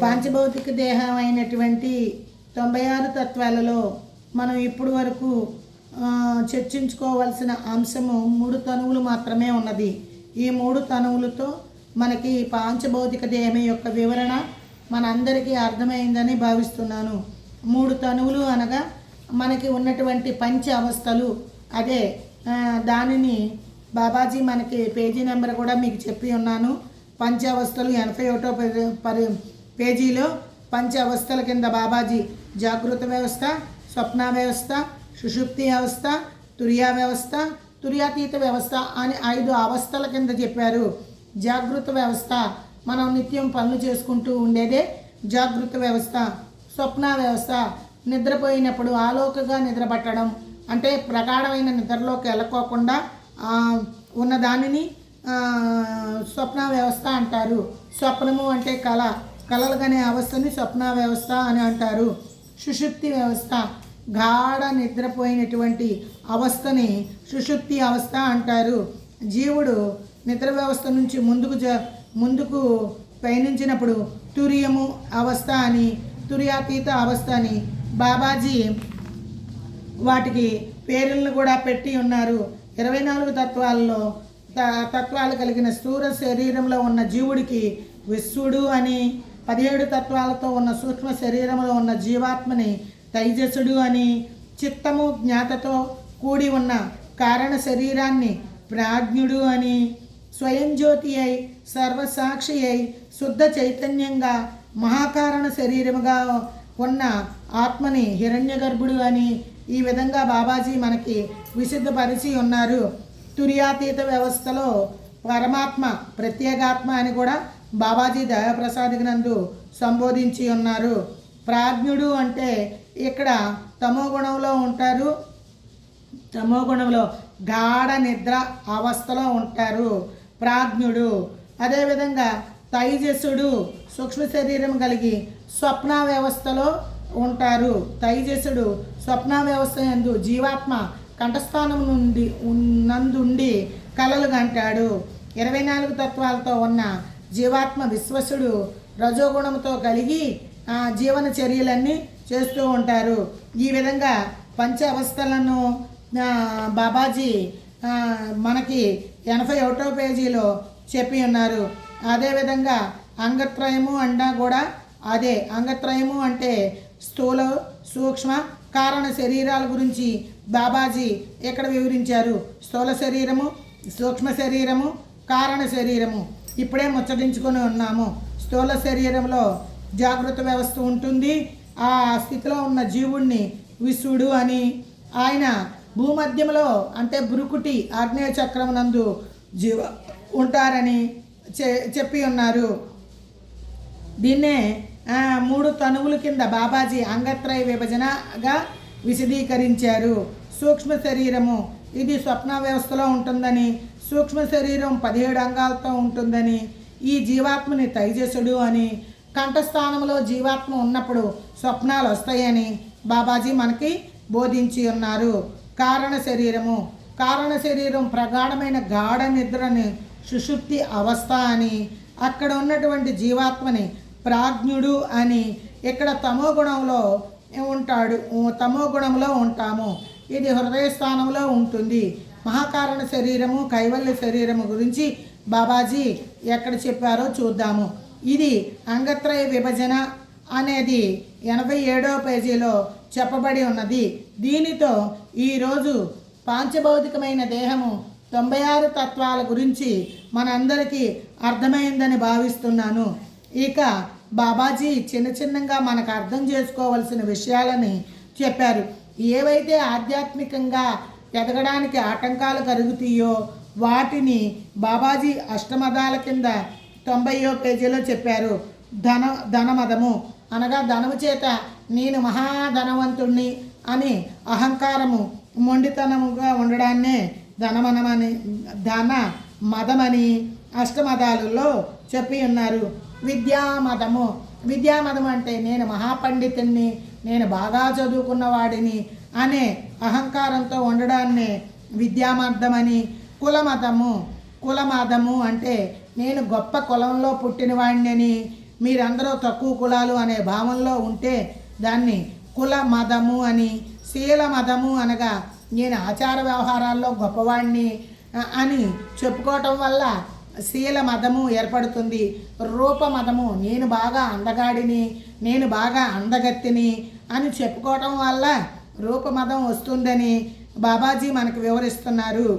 పాంచభౌతిక దేహం అయినటువంటి 96 తత్వాలలో మనం ఇప్పుడు వరకు చర్చించుకోవాల్సిన అంశము 3 తనువులు మాత్రమే ఉన్నది. ఈ 3 తనువులతో మనకి పాంచభౌతిక దేహం యొక్క వివరణ మనందరికీ అర్థమైందని భావిస్తున్నాను. 3 తనువులు అనగా మనకి ఉన్నటువంటి పంచ అవస్థలు. అదే దానిని బాబాజీ మనకి పేజీ నెంబర్ కూడా మీకు చెప్పి ఉన్నాను. పంచ అవస్థలు 81వ పేజీలో పంచ అవస్థల కింద బాబాజీ జాగృత వ్యవస్థ, స్వప్న వ్యవస్థ, సుషుప్తి అవస్థ, తురియా వ్యవస్థ, తుర్యాతీత వ్యవస్థ అని 5 అవస్థల కింద చెప్పారు. జాగృత వ్యవస్థ మనం నిత్యం పనులు చేసుకుంటూ ఉండేదే జాగృత వ్యవస్థ. స్వప్న వ్యవస్థ నిద్రపోయినప్పుడు ఆలోకగా నిద్రపట్టడం, అంటే ప్రగాఢమైన నిద్రలోకి వెళ్ళకోకుండా ఉన్న దానిని స్వప్న వ్యవస్థ అంటారు. స్వప్నము అంటే కలలుగనే అవస్థని స్వప్న వ్యవస్థ అని అంటారు. సుషుప్తి వ్యవస్థ గాఢ నిద్రపోయినటువంటి అవస్థని సుషుప్తి అవస్థ అంటారు. జీవుడు నిద్ర వ్యవస్థ నుంచి ముందుకు పయనించినప్పుడు తురియము అవస్థ అని, తుర్యాతీత అవస్థ అని బాబాజీ వాటికి పేర్లను కూడా పెట్టి ఉన్నారు. 24 తత్వాలు కలిగిన స్థూల శరీరంలో ఉన్న జీవుడికి విశ్వడు అని, 17 తత్వాలతో ఉన్న సూక్ష్మ శరీరంలో ఉన్న జీవాత్మని తైజసుడు అని, చిత్తము జ్ఞాతతో కూడి ఉన్న కారణ శరీరాన్ని ప్రాజ్ఞుడు అని, స్వయం జ్యోతి అయి సర్వసాక్షి అయి శుద్ధ చైతన్యంగా మహాకారణ శరీరముగా ఉన్న ఆత్మని హిరణ్యగర్భుడు అని ఈ విధంగా బాబాజీ మనకి విశుద్ధపరిచి ఉన్నారు. తుర్యాతీత వ్యవస్థలో పరమాత్మ ప్రత్యేగాత్మ అని కూడా బాబాజీ దయాప్రసాదినందు సంబోధించి ఉన్నారు. ప్రాజ్ఞుడు అంటే ఇక్కడ తమో గుణంలో ఉంటారు. తమో గుణంలో గాఢ నిద్ర అవస్థలో ఉంటారు ప్రాజ్ఞుడు. అదేవిధంగా తైజసుడు సూక్ష్మ శరీరం కలిగి స్వప్న వ్యవస్థలో ఉంటారు. తైజసుడు స్వప్న వ్యవస్థ యందు జీవాత్మ కంఠస్థానం నందుండి కలలు గంటాడు. 24 తత్వాలతో ఉన్న జీవాత్మ విశ్వసుడు రజోగుణంతో కలిగి జీవన చర్యలన్నీ చేస్తూ ఉంటారు. ఈ విధంగా పంచ అవస్థలను బాబాజీ మనకి 81వ పేజీలో చెప్పి ఉన్నారు. అదేవిధంగా అంగత్రయము అన్నా కూడా అదే. అంగత్రయము అంటే స్థూల సూక్ష్మ కారణ శరీరాల గురించి బాబాజీ ఇక్కడ వివరించారు. స్థూల శరీరము, సూక్ష్మ శరీరము, కారణ శరీరము ఇప్పుడే ముచ్చటించుకొని ఉన్నాము. స్థూల శరీరంలో జాగృత వ్యవస్థ ఉంటుంది. ఆ స్థితిలో ఉన్న జీవుణ్ణి విశ్వడు అని, ఆయన భూమధ్యంలో అంటే బురుకుటి ఆగ్నేయ చక్రం నందు జీవ ఉంటారని చెప్పి ఉన్నారు. దీన్నే 3 తనువుల కింద బాబాజీ అంగత్రయ విభజనగా విశదీకరించారు. సూక్ష్మ శరీరము ఇది స్వప్న వ్యవస్థలో ఉంటుందని, సూక్ష్మ శరీరం 17 అంగాలతో ఉంటుందని, ఈ జీవాత్మని తైజసుడు అని, కంఠస్థానంలో జీవాత్మ ఉన్నప్పుడు స్వప్నాలు వస్తాయని బాబాజీ మనకి బోధించి ఉన్నారు. కారణ శరీరం ప్రగాఢమైన గాఢ నిద్రని సుషుప్తి అవస్థ అని, అక్కడ ఉన్నటువంటి జీవాత్మని ప్రాజ్ఞుడు అని, ఇక్కడ తమో గుణంలో ఉంటాము. ఇది హృదయ స్థానంలో ఉంటుంది. మహాకారణ శరీరము, కైవల్య శరీరము గురించి బాబాజీ ఎక్కడ చెప్పారో చూద్దాము. ఇది అంగత్రయ విభజన అనేది 87వ పేజీలో చెప్పబడి ఉన్నది. దీనితో ఈరోజు పాంచభౌతికమైన దేహము 96 తత్వాల గురించి మనందరికీ అర్థమైందని భావిస్తున్నాను. ఇక బాబాజీ చిన్నగా మనకు అర్థం చేసుకోవలసిన విషయాలని చెప్పారు. ఏవైతే ఆధ్యాత్మికంగా ఎదగడానికి ఆటంకాలు కలుగుతాయో వాటిని బాబాజీ అష్టమదాల కింద 90వ పేజీలో చెప్పారు. ధనమదము అనగా ధనము చేత నేను మహాధనవంతుణ్ణి అని అహంకారము మొండితనముగా ఉండడాన్నే ధన మదమని అష్టమదాలలో చెప్పి ఉన్నారు. విద్యామదము అంటే నేను మహాపండితుణ్ణి, నేను బాగా చదువుకున్నవాడిని అనే అహంకారంతో ఉండడాన్నే విద్యామదమని. కులమదము అంటే నేను గొప్ప కులంలో పుట్టినవాడిని, మీరందరూ తక్కువ కులాలు అనే భావంలో ఉంటే దాన్ని కుల మదము అని, శీల మదము అనగా నేను ఆచార వ్యవహారాల్లో గొప్పవాడిని అని చెప్పుకోవటం వల్ల శీల మదము ఏర్పడుతుంది. రూప మదము నేను బాగా అందగాడిని, నేను బాగా అందగత్తిని అని చెప్పుకోవటం వల్ల రూపమదం వస్తుందని బాబాజీ మనకు వివరిస్తున్నారు.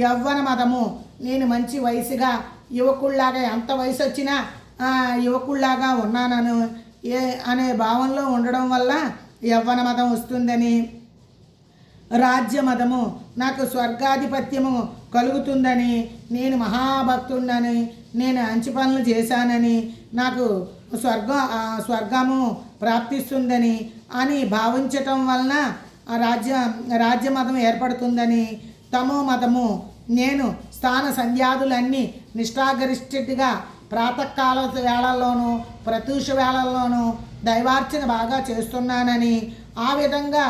యవ్వన మదము నేను మంచి వయసుగా యువకుల్లాగా ఎంత వయసు వచ్చినా యువకుల్లాగా ఉన్నానను అనే భావంలో ఉండడం వల్ల యవ్వన మదం వస్తుందని, రాజ్య మదము నాకు స్వర్గాధిపత్యము కలుగుతుందని, నేను మహాభక్తుడని, నేను మంచి పనులు చేశానని నాకు స్వర్గము ప్రాప్తిస్తుందని అని భావించటం వలన రాజ్య మతం ఏర్పడుతుందని. తమో మతము నేను స్థాన సంధ్యాదులన్నీ నిష్ఠాగరిష్ఠిగా ప్రాతకాల వేళల్లోనూ ప్రతూష వేళల్లోనూ దైవార్చన బాగా చేస్తున్నానని ఆ విధంగా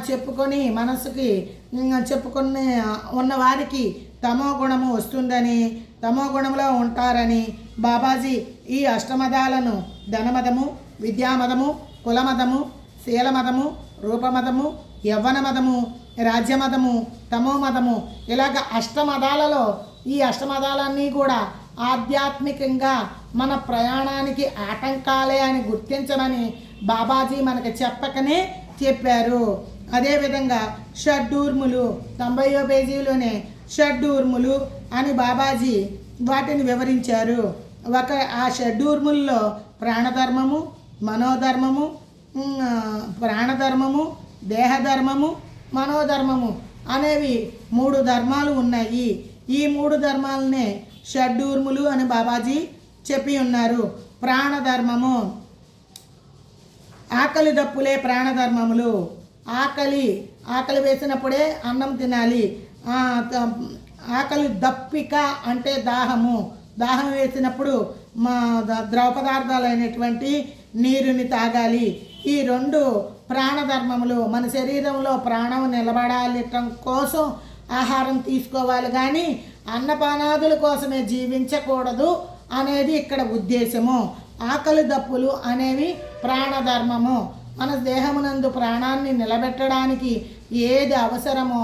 చెప్పుకొని మనసుకి చెప్పుకుని ఉన్నవారికి తమో గుణము వస్తుందని, తమో గుణంలో ఉంటారని బాబాజీ ఈ అష్టమదాలను ధనమదము, విద్యామదము, కులమదము, శీలమదము, రూపమదము, యవ్వన మదము, రాజ్యమదము, తమో మదము ఇలాగ అష్టమదాలలో ఈ అష్టమదాలన్నీ కూడా ఆధ్యాత్మికంగా మన ప్రయాణానికి ఆటంకాలే అని గుర్తించమని బాబాజీ మనకి చెప్పకనే చెప్పారు. అదేవిధంగా షడ్డూర్ములు 90వ పేజీలోనే షడ్డూర్ములు అని బాబాజీ వాటిని వివరించారు. ఆ షడ్డూర్ముల్లో ప్రాణధర్మము, మనోధర్మము, ప్రాణధర్మము, దేహధర్మము, మనోధర్మము అనేవి 3 ధర్మాలు ఉన్నాయి. ఈ 3 ధర్మాలనే షడ్డూర్ములు అని బాబాజీ చెప్పి ఉన్నారు. ప్రాణధర్మము ఆకలి దప్పులే ప్రాణధర్మములు. ఆకలి వేసినప్పుడే అన్నం తినాలి. ఆకలి దప్పిక అంటే దాహం వేసినప్పుడు ద్రవ పదార్థాలైనటువంటి నీరుని తాగాలి. ఈ 2 ప్రాణధర్మములు. మన శరీరంలో ప్రాణం నిలబడాలటం కోసం ఆహారం తీసుకోవాలి, కానీ అన్నపానాదుల కోసమే జీవించకూడదు అనేది ఇక్కడ ఉద్దేశము. ఆకలి దప్పులు అనేవి ప్రాణధర్మము. మన దేహమునందు ప్రాణాన్ని నిలబెట్టడానికి ఏది అవసరమో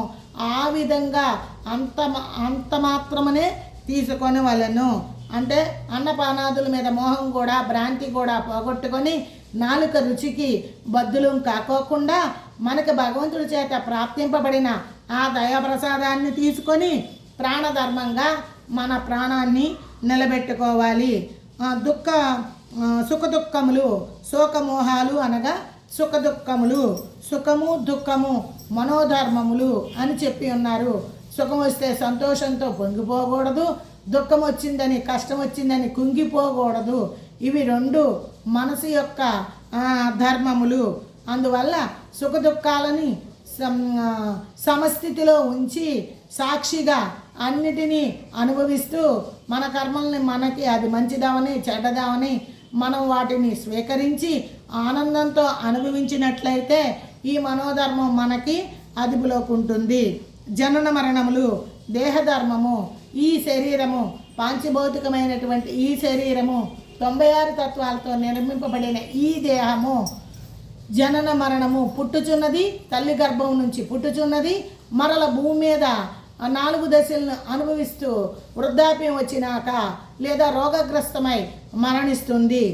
ఆ విధంగా అంత మాత్రమనే తీసుకొని వాళ్ళను. అంటే అన్నపానాదుల మీద మోహం కూడా భ్రాంతి కూడా పోగొట్టుకొని నాలుక రుచికి బద్దులు కాకోకుండా మనకు భగవంతుడి చేత ప్రాప్తింపబడిన ఆ దయాప్రసాదాన్ని తీసుకొని ప్రాణధర్మంగా మన ప్రాణాన్ని నిలబెట్టుకోవాలి. సుఖ దుఃఖములు, శోకమోహాలు అనగా సుఖ దుఃఖములు, సుఖము దుఃఖము మనోధర్మములు అని చెప్పి ఉన్నారు. సుఖం వస్తే సంతోషంతో పొంగిపోకూడదు, దుఃఖం వచ్చిందని కష్టం వచ్చిందని కుంగిపోకూడదు. ఇవి 2 మనసు యొక్క ధర్మములు. అందువల్ల సుఖ దుఃఖాలని సమస్థితిలో ఉంచి సాక్షిగా అన్నిటినీ అనుభవిస్తూ మన కర్మల్ని మనకి అది మంచిదామని చెడ్డదామని మనం వాటిని స్వీకరించి ఆనందంతో అనుభవించినట్లయితే ఈ మనోధర్మం మనకి అదుపులోకి ఉంటుంది. జనన మరణములు దేహధర్మము. ఈ శరీరము పాంచభౌతికమైనటువంటి ఈ శరీరము 96 తత్వాలతో నిర్మింపబడిన ఈ దేహము జనన మరణము పుట్టుచున్నది, తల్లి గర్భం నుంచి పుట్టుచున్నది, మరల భూమి మీద 4 దశలను అనుభవిస్తూ వృద్ధాప్యం వచ్చినాక లేదా రోగగ్రస్తమై మరణిస్తుంది.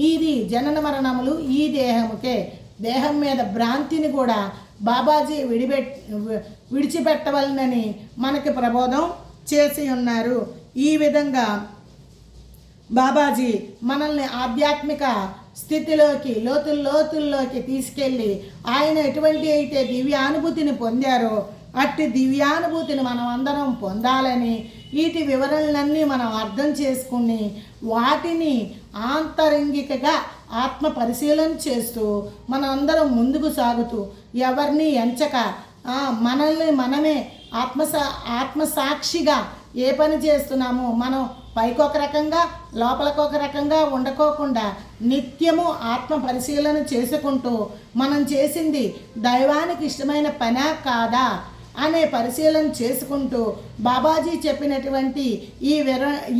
ఇది జనన మరణములు ఈ దేహముకే. దేహం మీద భ్రాంతిని కూడా బాబాజీ విడిచిపెట్టవలనని మనకి ప్రబోధం చేసి ఉన్నారు. ఈ విధంగా బాబాజీ మనల్ని ఆధ్యాత్మిక స్థితిలోకి లోతుల్లోకి తీసుకెళ్ళి ఆయన ఎటువంటి అయితే దివ్యానుభూతిని పొందారో అట్టి దివ్యానుభూతిని మనం అందరం పొందాలని వీటి వివరణలన్నీ మనం అర్థం చేసుకుని వాటిని ఆంతరంగికగా ఆత్మ పరిశీలన చేస్తూ మనందరం ముందుకు సాగుతూ ఎవరిని ఎంచక మనల్ని మనమే ఆత్మసాక్షిగా ఏ పని చేస్తున్నామో మనం పైకొక రకంగా లోపలకొక రకంగా ఉండకోకుండా నిత్యము ఆత్మ పరిశీలన చేసుకుంటూ మనం చేసింది దైవానికి ఇష్టమైన పనా కాదా అనే పరిశీలన చేసుకుంటూ బాబాజీ చెప్పినటువంటి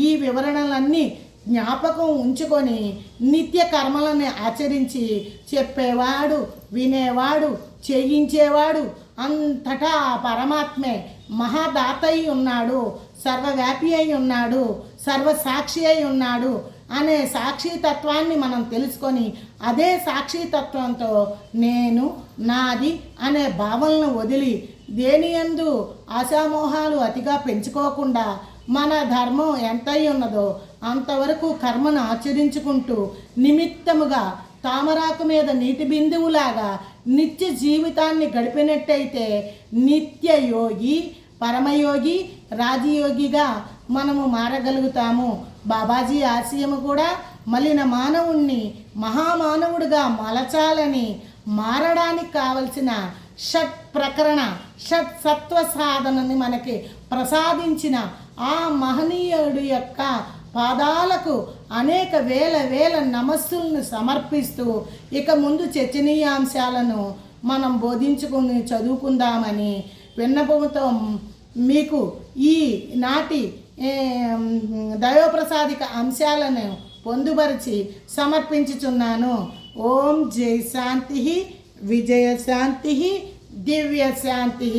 ఈ వివరణలన్నీ జ్ఞాపకం ఉంచుకొని నిత్య కర్మలను ఆచరించి చెప్పేవాడు, వినేవాడు, చేయించేవాడు అంతటా పరమాత్మే మహాదాత అయి ఉన్నాడు, సర్వవ్యాపి అయి ఉన్నాడు, సర్వసాక్షి అయి ఉన్నాడు అనే సాక్షితత్వాన్ని మనం తెలుసుకొని అదే సాక్షితత్వంతో నేను నాది అనే భావనను వదిలి దేనియందు ఆశామోహాలు అతిగా పెంచుకోకుండా మన ధర్మం ఎంతై ఉన్నదో అంతవరకు కర్మను ఆచరించుకుంటూ నిమిత్తముగా తామరాకు మీద నీటి బిందువులాగా నిత్య జీవితాన్ని గడిపినట్టయితే నిత్య యోగి, పరమయోగి, రాజయోగిగా మనము మారగలుగుతాము. బాబాజీ ఆశయము కూడా మలిన మానవుణ్ణి మహామానవుడిగా మలచాలని, మారడానికి కావలసిన షట్ ప్రకరణ షట్ సత్వ సాధనని మనకి ప్రసాదించిన ఆ మహనీయుడి యొక్క పాదాలకు అనేక వేల నమస్సులను సమర్పిస్తూ ఇక ముందు చర్చనీయాంశాలను మనం బోధించుకుని చదువుకుందామని విన్నపంతో మీకు ఈ నాటి దైవప్రసాదిక అంశాలను పొందుపరిచి సమర్పించుచున్నాను. ఓం జై శాంతి, విజయ శాంతి, దివ్య శాంతి.